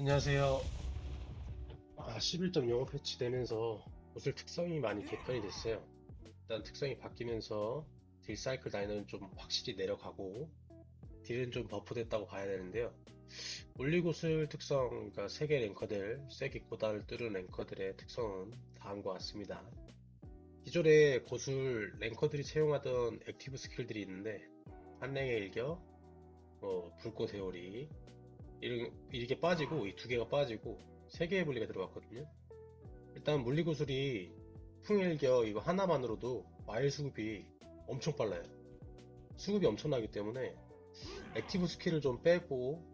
안녕하세요. 11.05 패치되면서 보슬 특성이 많이 개편이 됐어요. 일단 특성이 바뀌면서 딜 사이클 다이너는 좀 확실히 내려가고 딜은 좀 버프됐다고 봐야 되는데요. 올리고슬 특성, 그러니까 세계 랭커들, 세계 고다를 뚫은 랭커들의 특성은 다한 것 같습니다. 기존에 고술 랭커들이 채용하던 액티브 스킬들이 있는데 한랭의 일격, 불꽃 회오리 이게 빠지고 이 두 개가 빠지고 세 개의 분리가 들어갔거든요. 일단 물리구슬이 풍일겨 이거 하나만으로도 마일 수급이 엄청 빨라요. 수급이 엄청나기 때문에 액티브 스킬을 좀 빼고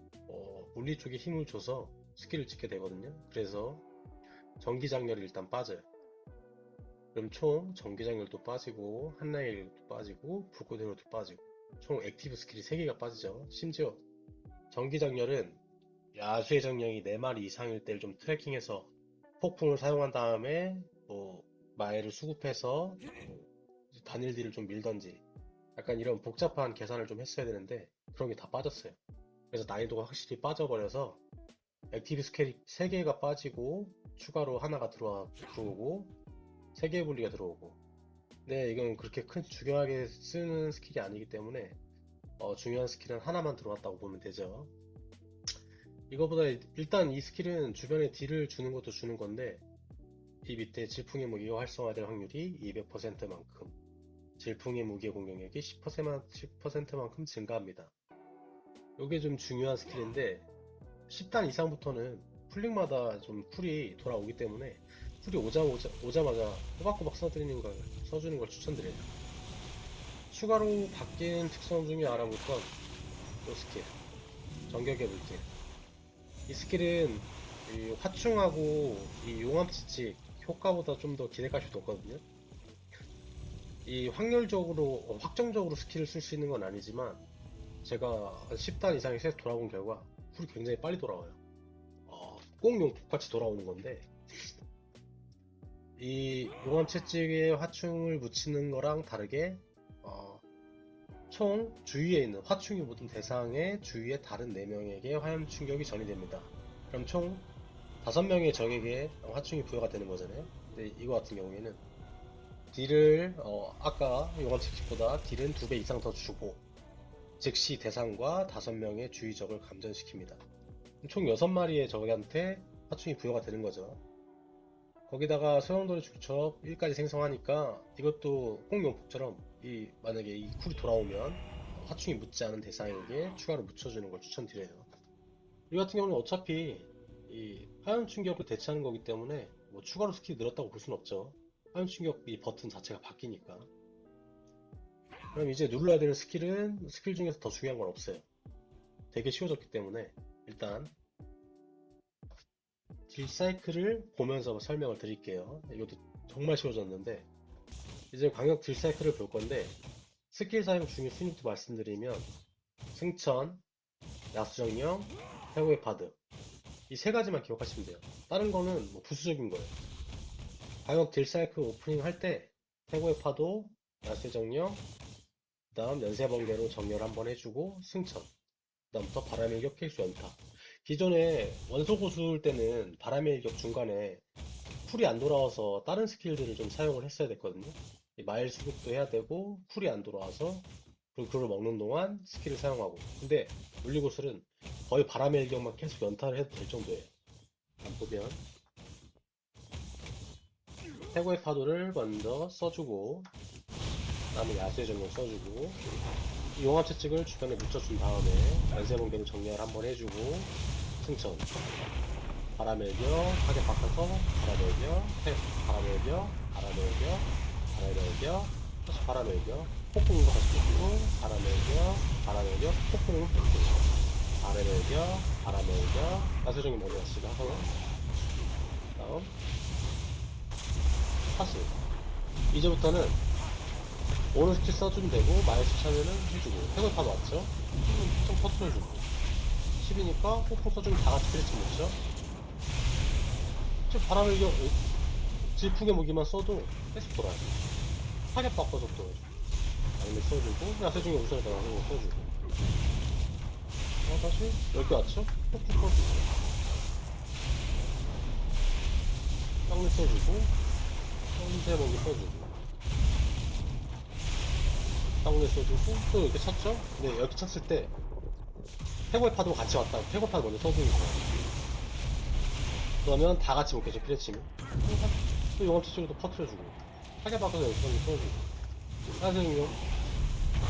물리 쪽에 힘을 줘서 스킬을 찍게 되거든요. 그래서 전기장렬이 일단 빠져요. 그럼 총 전기장렬도 빠지고 한라일도 빠지고 불꽃회로도 빠지고 총 액티브 스킬이 3개가 빠지죠. 심지어 전기장렬은 야수의 정령이 4마리 이상일 때를 좀 트래킹해서 폭풍을 사용한 다음에 마일을 수급해서 단일 딜을 좀 밀던지 약간 이런 복잡한 계산을 좀 했어야 되는데 그런 게 다 빠졌어요. 그래서 난이도가 확실히 빠져버려서 액티브 스케일이 3개가 빠지고 추가로 하나가 들어오고 3개의 분리가 들어오고 근데 이건 그렇게 큰 중요하게 쓰는 스킬이 아니기 때문에 중요한 스킬은 하나만 들어왔다고 보면 되죠. 이거보다 일단 이 스킬은 주변에 딜을 주는 것도 주는 건데 이 밑에 질풍의 무기가 활성화될 확률이 200%만큼 질풍의 무기의 공격력이 10%만큼 증가합니다. 이게 좀 중요한 스킬인데 10단 이상부터는 풀링마다 좀 쿨이 돌아오기 때문에 쿨이 오자마자 꼬박꼬박 써주는 걸 추천드려요. 추가로 바뀐 특성 중에 알아볼 건 이 스킬, 정격의 물길. 이 스킬은 이 화충하고 이 용암치치 효과보다 좀 더 기대값이 높거든요. 이 확률적으로 확정적으로 스킬을 쓸 수 있는 건 아니지만 제가 10단 이상의 셋 돌아본 결과 쿨이 굉장히 빨리 돌아와요. 꼭 용폭같이 돌아오는 건데 이 용암 채찍에 화충을 묻히는 거랑 다르게 총 주위에 있는 화충이 묻은 대상의 주위의 다른 4명에게 화염 충격이 전이됩니다. 그럼 총 5명의 적에게 화충이 부여가 되는 거잖아요. 근데 이거 같은 경우에는 딜을 아까 용암 채찍보다 딜은 2배 이상 더 주고 즉시 대상과 5명의 주위 적을 감전시킵니다. 총 6마리의 적한테 화충이 부여가 되는 거죠. 거기다가 소용돌이 축척 1까지 생성하니까 이것도 홍용폭처럼 만약에 이 쿨이 돌아오면 화충이 묻지 않은 대상에게 추가로 묻혀주는 걸 추천드려요. 이 같은 경우는 어차피 이 화염 충격을 대체하는 거기 때문에 뭐 추가로 스킬이 늘었다고 볼 수는 없죠. 화염 충격 이 버튼 자체가 바뀌니까. 그럼 이제 눌러야 되는 스킬은 스킬 중에서 더 중요한 건 없어요. 되게 쉬워졌기 때문에 일단 딜 사이클을 보면서 설명을 드릴게요. 이것도 정말 쉬워졌는데 이제 광역 딜 사이클을 볼 건데 스킬 사용 중의 순위부터 말씀드리면 승천, 야수정령, 해고의 파드 이 세 가지만 기억하시면 돼요. 다른 거는 뭐 부수적인 거예요. 광역 딜 사이클 오프닝 할 때 해고의 파도, 야수의 정령, 그 다음 연쇄번개로 정렬 한번 해주고 승천 그 다음부터 바람의 일격 케이스 연타 기존에 원소 고수일 때는 바람의 일격 중간에 쿨이 안 돌아와서 다른 스킬들을 좀 사용을 했어야 됐거든요. 마일 수급도 해야 되고 쿨이 안 돌아와서 그리고 그걸 먹는 동안 스킬을 사용하고 근데 물리구슬은 거의 바람의 일격만 계속 연타를 해도 될 정도예요. 보면 해고의 파도를 먼저 써주고 그 다음에 야수의 정령 써주고 이 용암 채찍을 주변에 묻혀준 다음에 연쇄번개로 정렬 한번 해주고 승천 바람의 일격 타겟 바꿔서 바람의 일격 바람의 일격 바람의 일격 바람의 일격 다시 바람의 일격 폭풍으로 다시 쏘고 바람의 일격 바람의 일격 폭풍으로 쏘고 바람의 일격 바람의 일격 야수적인 머리 야수가 하고 다음 사슬 이제부터는 오른 스킬 써주면 되고 마이너스 차면은 해주고 해골 파도 왔죠? 좀 터트려주고 10이니까 폭풍 써주면 다같이 크리치 먹죠? 지금 바람의 일격 질풍의 무기만 써도 계속 돌아요. 타겟 바꿔서 또 아니면 써주고 야세 중에 우선에다 나서 써주고 다시 10개 왔죠? 폭풍 써주고 땅을 써주고 형제먹이 써주고 땅을 써주고 또 이렇게 쳤죠? 근데 이렇게 쳤을 때 태고의 파도가 같이 왔다. 태고의 파도 먼저 써주는 거예요. 그러면 다 같이 먹겠죠, 피레치는. 또 용암치 쪽에도 퍼트려주고 타겟 바꿔서 여기 써주고 하생용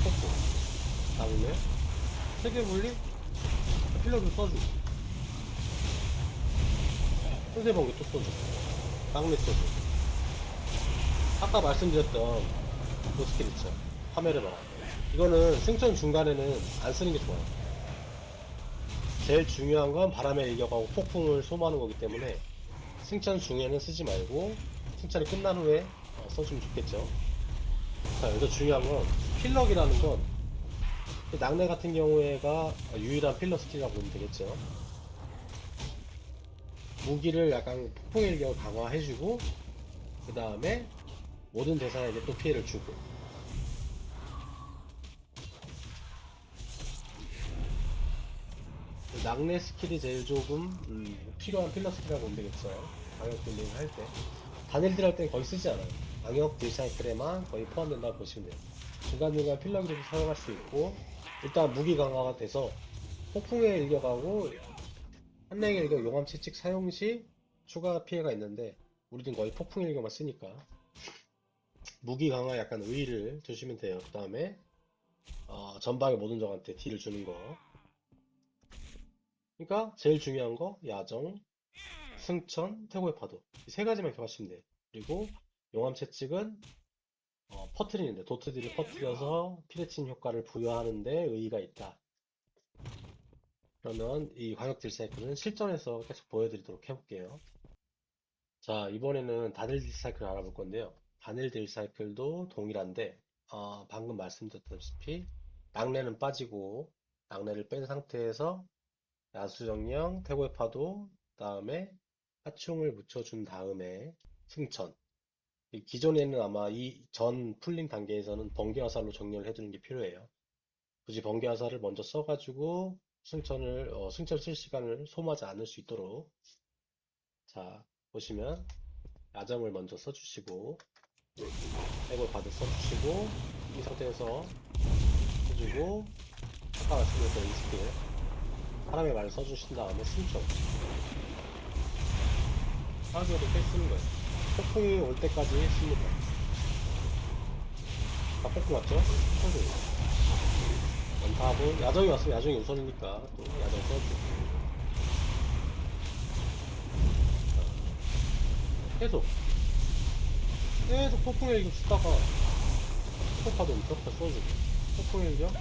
뽑고 다음에 세계 분리 필러도 써주고 손세번개 또 써주고 땅리 써주고 아까 말씀드렸던 그 스킬 있죠. 파멸의 바람. 이거는 생존 중간에는 안 쓰는 게 좋아요. 제일 중요한 건 바람에 일격하고 폭풍을 소모하는 거기 때문에 승천 중에는 쓰지 말고 승천이 끝난 후에 써주면 좋겠죠. 자, 여기서 중요한 건 필럭이라는 건 낙뢰 같은 경우에가 유일한 필러 스킬이라고 보면 되겠죠. 무기를 약간 폭풍의 일격을 강화해주고 그 다음에 모든 대상에게 또 피해를 주고 낙뢰 스킬이 제일 조금 필요한 필러 스킬이라고 보면 되겠죠. 방역 딜링 할 때. 단일딜 할 땐 거의 쓰지 않아요. 방역 딜 사이클에만 거의 포함된다고 보시면 돼요. 중간중간 필러기도 사용할 수 있고 일단 무기 강화가 돼서 폭풍에 일격하고 한랭의 일격 용암 채찍 사용 시 추가 피해가 있는데 우리는 거의 폭풍 일격만 쓰니까 무기 강화 약간 의의를 두시면 돼요. 그 다음에 전방의 모든 적한테 딜을 주는 거. 그러니까 제일 중요한 거 야정, 승천, 태고의 파도 이 세 가지만 기억하시면 돼요. 그리고 용암 채찍은 퍼트리는데 도트딜을 퍼트려서 피레침 효과를 부여하는데 의의가 있다. 그러면 이 광역딜 사이클은 실전에서 계속 보여드리도록 해볼게요. 자, 이번에는 단일 딜 사이클을 알아볼 건데요. 단일 딜 사이클도 동일한데 방금 말씀드렸다시피 낙뢰는 빠지고 낙뢰를 뺀 상태에서 야수정령, 태고의 파도, 다음에 하충을 묻혀준 다음에 승천. 기존에는 아마 이 전 풀링 단계에서는 번개 화살로 정렬을 해두는 게 필요해요. 굳이 번개 화살을 먼저 써가지고 승천 쓸 시간을 소모하지 않을 수 있도록. 자, 보시면 야정을 먼저 써주시고 백을 가득 써주시고 이 상태에서 해주고 아까 말씀드렸던 이 스킬 사람의 말을 써주신 다음에 승천 사람들도 꽤 쓰는 거예요. 폭풍이 올 때까지 씁니다. 아, 폭풍 왔죠? 써줘요. 원탑은 야정이 왔으면 야정이 우선이니까 또 야정 써주고 계속 폭풍의 일격 쓰다가 폭파도 엄청 써주고 폭풍의 일격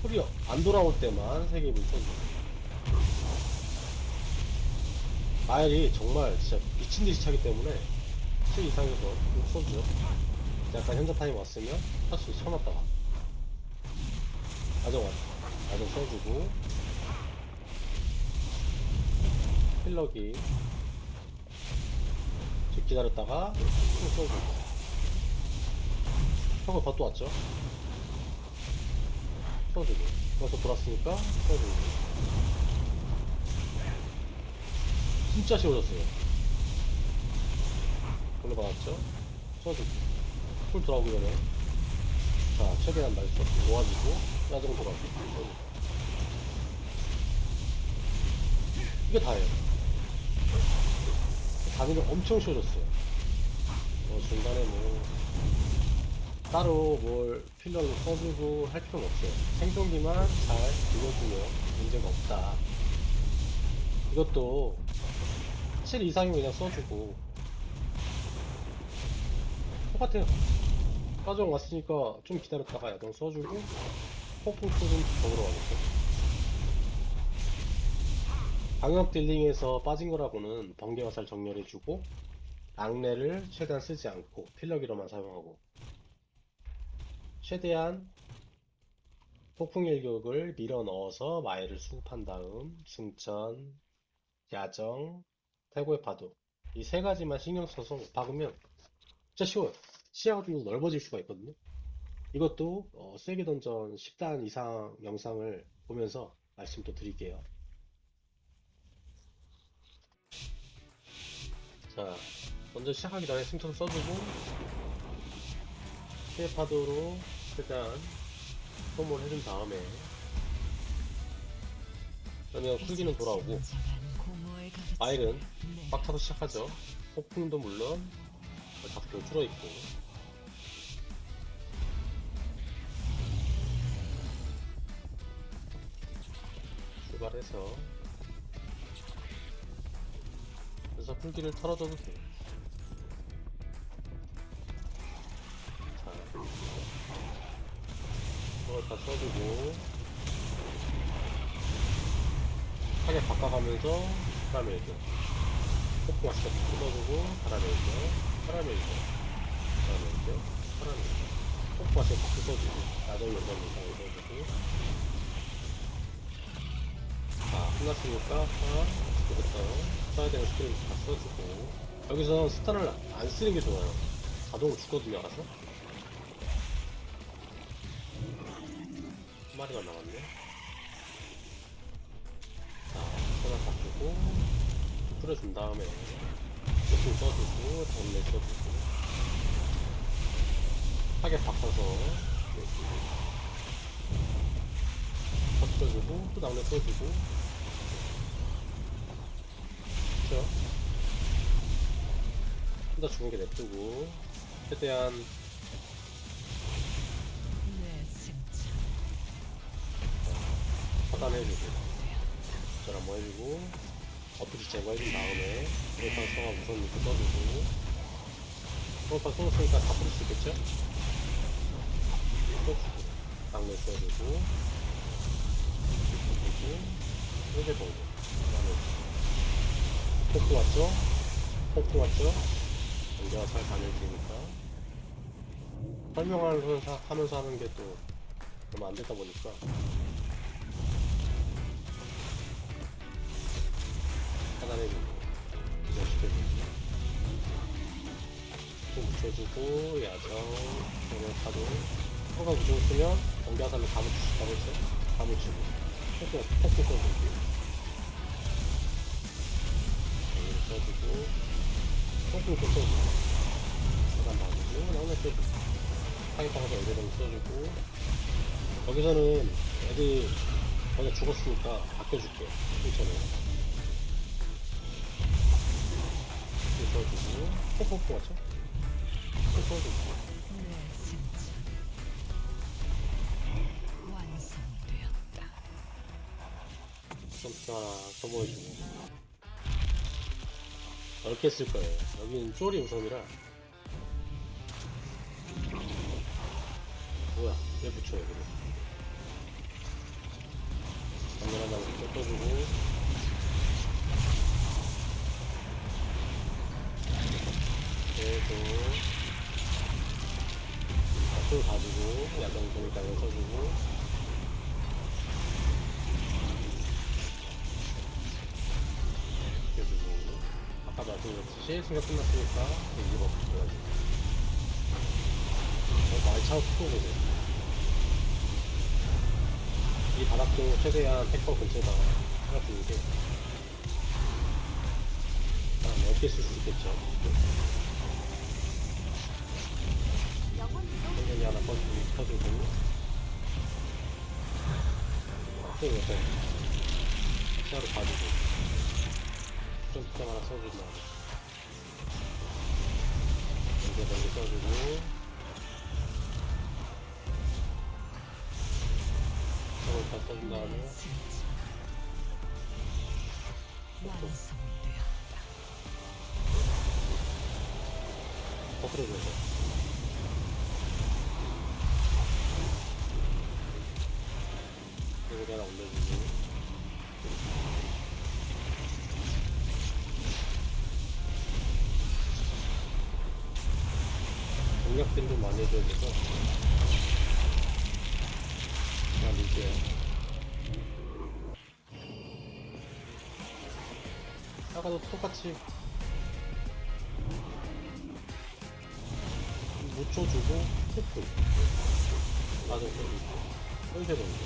소리 안 돌아올 때만 3개입을 써주고 마일이 정말 진짜 미친듯이 차기 때문에 7 이상에서 꼭 써주죠. 약간 현자 타임 왔으면 할수 쳐놨다가 야정 써주고 필러기 좀 기다렸다가 또 써주고 형은 덧도 왔죠. 써주고 벌써 돌았으니까 써주고 진짜 쉬워졌어요. 걸로 받았죠. 써주고 풀 돌아오기 전에 자 최대한 날 도와주고 야정 돌아오고 써주고 이게 다예요. 단위는 엄청 쉬워졌어요. 중간에 뭐 따로 뭘 필러를 써주고 할 필요는 없어요. 생존기만 잘 빌려주면 문제가 없다. 이것도 7 이상이면 그냥 써주고 똑같아요. 가정 왔으니까 좀 기다렸다가 야동 써주고 폭풍 쏘좀 적으러 가겠죠. 방역 딜링에서 빠진 거라고는 번개 화살 정렬해주고 낙뢰를 최대한 쓰지 않고 필러기로만 사용하고 최대한 폭풍 일격을 밀어 넣어서 마일을 수급한 다음 승천, 야정, 태고의 파도 이 세 가지만 신경 써서 박으면 진짜 쉬워요. 시야가 좀 더 넓어질 수가 있거든요. 이것도 세계 던전 10단 이상 영상을 보면서 말씀 또 드릴게요. 자, 먼저 시작하기 전에 승천 써주고 피해 파도로 최대한 소모를 해준 다음에 그러면 쿨기는 돌아오고 마일은 빡 차서 시작하죠. 폭풍도 물론 5개 줄어있고 출발해서 그래서 쿨기를 털어줘도 돼요. 자, 이걸 다 써주고 하게 바꿔가면서 바람일죠. 폭풍 마스터 뜯어주고 바람일죠. 바람일죠. 바람일죠. 바람일죠. 폭풍 마스터 바꾸 써주고 나중에 연장 이상을 써주고 자 끝났으니까 그부터 써야 되는 스킬을 다 써주고 여기서 스턴을 안 쓰는 게 좋아요. 자동으로 죽거든요. 알아서 한 마리가 나왔네. 자 스턴을 바꾸고 뿌려준 다음에 조금 써주고 다음에 써주고 하게 바꿔서 써주고 또 다음에 써주고 그쵸? 혼자 죽은 게 냅두고 최대한 차단해주고 절 한번 해주고 어프지 제거해준 다음에 프로판 성화 우선 이렇게 써주고 프로판 쏘았으니까 다 뿌릴 수 있겠죠? 써주고 땅내 써주고 써주고 1개 정도 그 다음에 폭도 왔죠? 폭도 왔죠? 연계가 잘 다녀지니까 설명하면서 하는 게 또 너무 안 되다 보니까 차단해주고 기절시켜주고 또 묻혀주고 야정 오늘 파도 허가 무조건 쓰면 연계하다면 다 묻히죠? 다 묻히고 폭도 써주고 여기를 써주고 폭도 써주고 차단 봐주고 나오면 써주고 타겟 박아서 연계되면 써주고 여기서는 애들 먼저 죽었으니까 바꿔줄게요. 괜찮아요. 써주고 폭폭폭 맞죠? 폭 써주고 점프 하나 써보여주고 넓게 쓸 거예요. 여기는 쪼리 우선이라 뭐야 왜 붙여요 그래. 장면 하나 써주고 계속 앞으로 가지고 야경 보니까 써주고 시켜주고 아까 말씀드렸듯이 생각 끝났으니까 이제 뭐 붙여가지고 많이 차고 푸고보세요. 이 바닥도 최대한 팩버 근처에다가 하나 두는 게 넓게 쓸 수 있겠죠. 당연히 하나 펴주고 또 옆에 시야로 봐주고 좀 특정 하나 써주고 연계 써주고 저걸 다 써준 다음에 거꾸로 줘서 여기 하나 올려주고 공략들이 좀 많이 해줘야 돼서 그냥 밀게요. 아까도 똑같이 묻혀주고 폭풍 맞아 써주고 현재 번개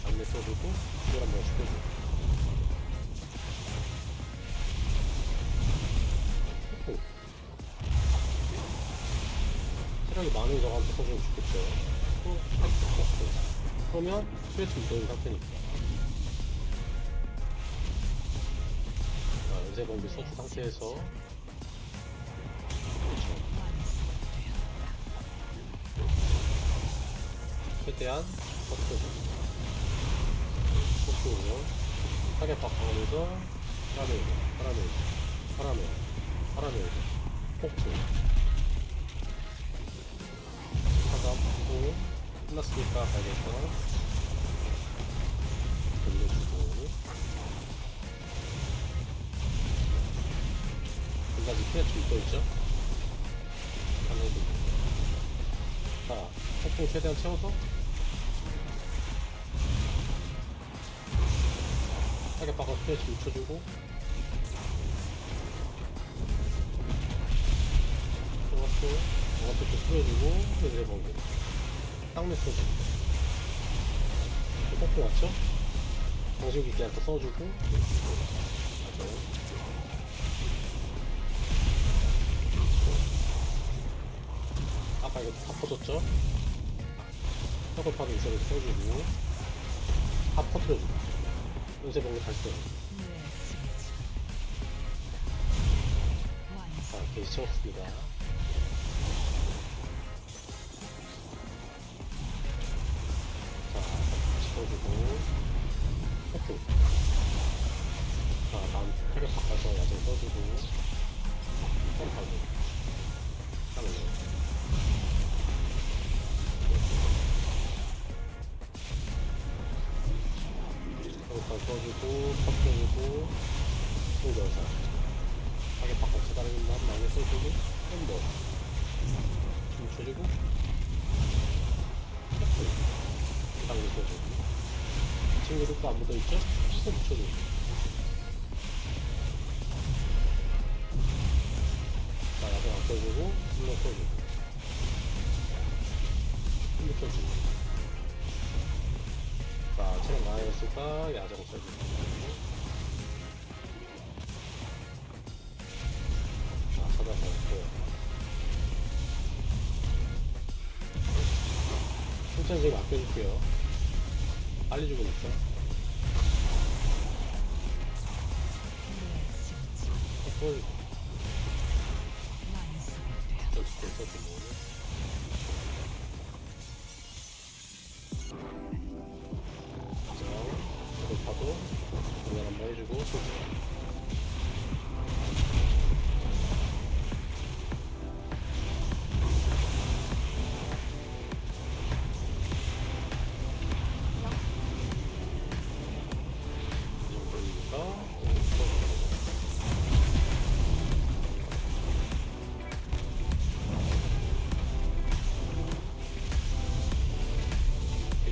안내 써주고 이걸 한번 시켜주고 폭풍 체력이 많은 저한테 써주면 좋겠죠. 그러면 스트레스 무도인 상태니까. 자, 연쇄번개 소수 상태에서 그렇죠. 최대한 속도로 타겟 바꿔가면서 파라멜 폭주 차단 폭주 끝났으니까 가야겠다. 돌려주고 한 가지 피해줄 거 있죠? 자, 폭풍 최대한 채워서 타겟 바꿔 피해치 묻혀주고 저것도 풀어주고 연쇄 번개 땅내 써주고 폭풍 왔죠? 방식기기한테 써주고 맞아요. 아까 이거 다 퍼졌죠? 서클파도 있어서 써주고 다 퍼뜨려주고 연쇄 번개 발생. 자, 게이지 채웠습니다. 써주고 폭풍. 자, 다음 타겟 바꿔서 야생 써주고 펌프하고 하면요. 펌프 써주고 펌프해주고 홍전사 타겟 바꿔 차단하는 다음 나중에 써주고 햄버 멈춰주고 폭풍 땅에 써주고 친구들 또 안 묻어있죠? 또 묻혀주고 자, 야생 안 써주고 슬로 써주고 슬로 써주고 자, 체력 많아졌으니까 야생 써주고 자, 찾아봤고요. 천천히 좀 아껴줄게요. 빨리 죽으니까 써주고 써주고 파도 공연 한번 해주고 쏘고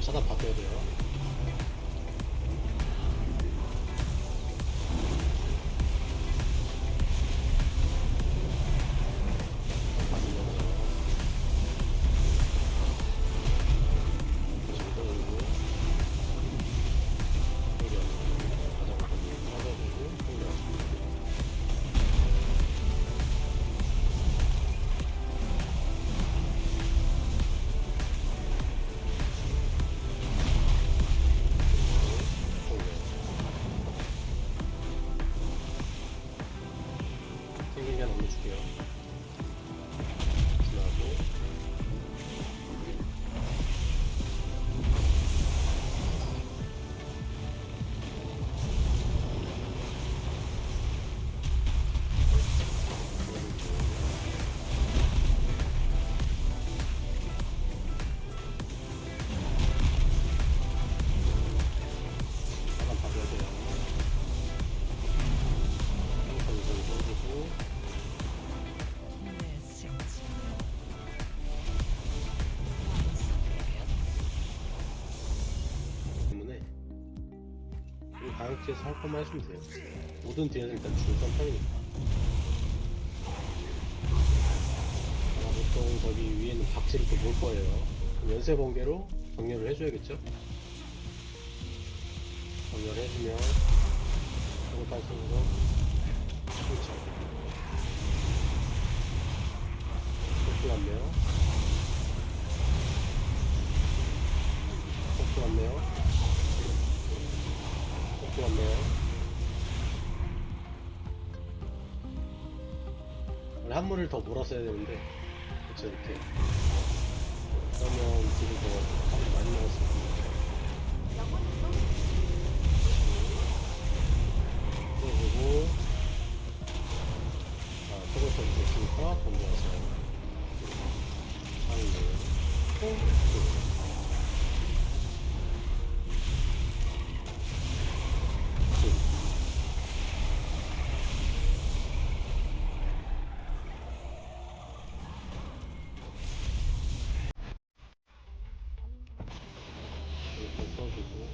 차단 바꿔야 돼요. 생기면 올려줄게요. 지나고 잠깐 봐줘야 돼요. 다양지에서 할 것만 해주면 돼요. 모든 딜은 일단 중선 편이니까. 아마 보통 거기 위에는 박지를 또 몰 거예요. 그럼 연쇄 번개로 정렬을 해줘야겠죠? 정렬해주면 이거 발생으로 그렇죠. 그렇게 왔네요. 한 물을 더 몰았어야 되는데, 그쵸, 이렇게. 그러면 딜을 더 많이 먹었을 텐데. 그리고, 자, 저걸 또 됐으니까, 건져서, 상대, 이렇게 써주고,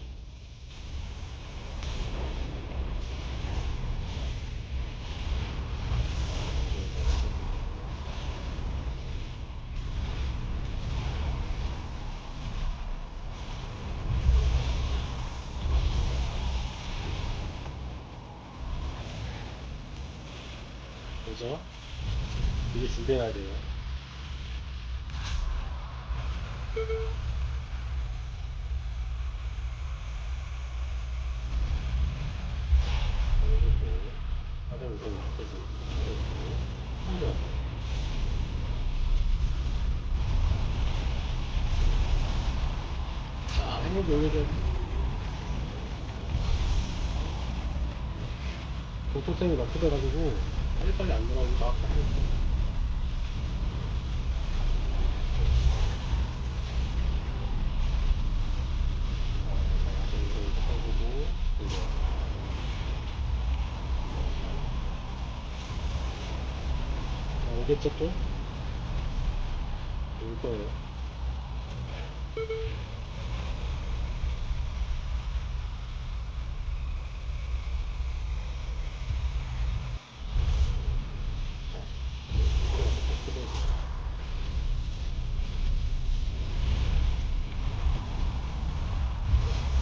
그죠? 미리 준비해야 돼요. 그리고, 가장 우선 앞에서, 그리고, 한번, 자, 행복이 올려줘. 공포성이 높아져가지고, 빨리빨리 안 들어가고, 막 하고 있어. 자, 여기서 이렇게 써주고, 이제, 오겠죠 또? 올 거예요.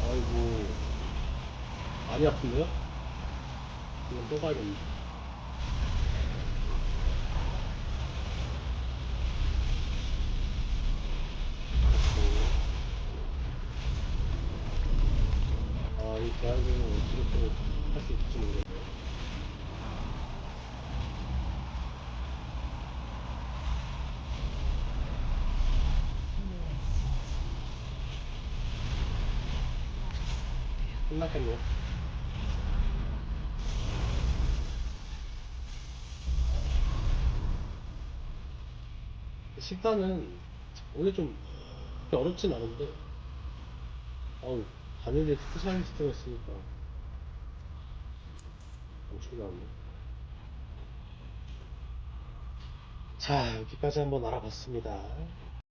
아이고, 많이 아픈데요? 이건 또 가야겠네. 그렇고, 이 드라이브는 어떻게 또 할 수 있을지 모르겠네요. 끝났겠네요. 식단은 원래 좀 그렇게 어렵진 않은데, 아우, 단일의 스페셜리스트가 있으니까 엄청 나네. 자, 여기까지 한번 알아봤습니다.